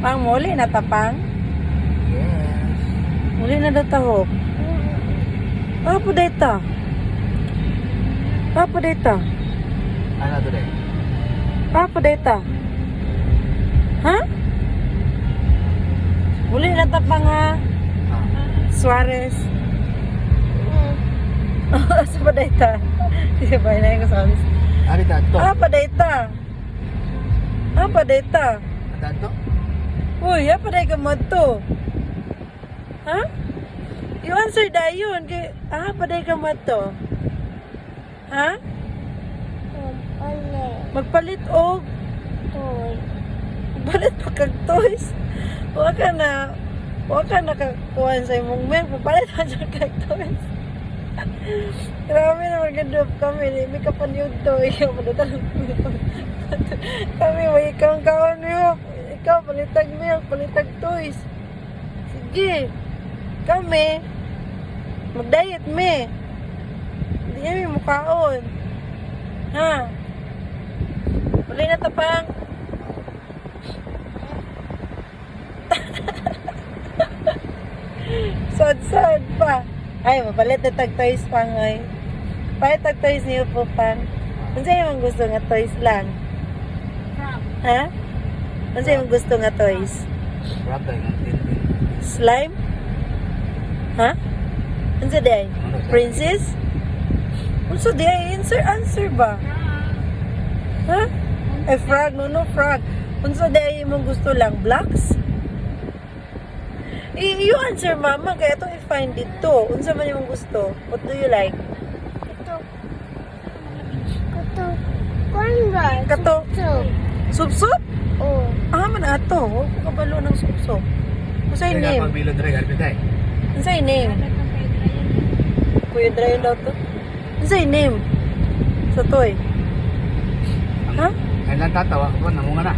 Pang muli na tapang. Yes. Muli na datahok. Apa data? Apa data? Ano to rin? Apa data? Ha? Muli na tapang ha? Suarez. Apa data? Di ba na yung sabi? Ari dato. Apa data? Apa data? Dato? Uy, apa data ka mo to? Ha? You answer dayon kay apa data ka mo to? Ha? Magpalit og magpalit pa kag toys. Wa ka na kakuhan sa imong men, magpalit pa siya kag toys. Grabe na magandop kami, may kapanyod to, ikaw palitan. Kami may ikang kawan mo, ikaw palitag milk, palitag toys. Sige, kami mag-diet me. Hindi kami mukaon. Ha? Uli na tapang. Sad pa. Ay, mapalit na tag toys pang ay. Palit tag toys niyo po pang. Ano sa'yo yung gusto nga toys lang? Ha? Ano sa'yo yung gusto nga toys? Brother, nga Slime? Ha? Ano sa day? Princess? Ano sa day? Answer ba? Ha? Eh, frog. No, frog. Ano sa day mo gusto lang? Blocks? You answer, mama. Kaya ito i-find it to. Unsa man yung gusto? What do you like? Kato. Sup-sup? Oh. Ah, man ato. Huwag ko kabalo ng sup-sup. Ano sa Kaya name? pagbilod rin, harbiday. Ano sa name? Kuya Dry daw to. Ano sa name? Sa toy? Ha? Kailan tatawa ko, namunga na.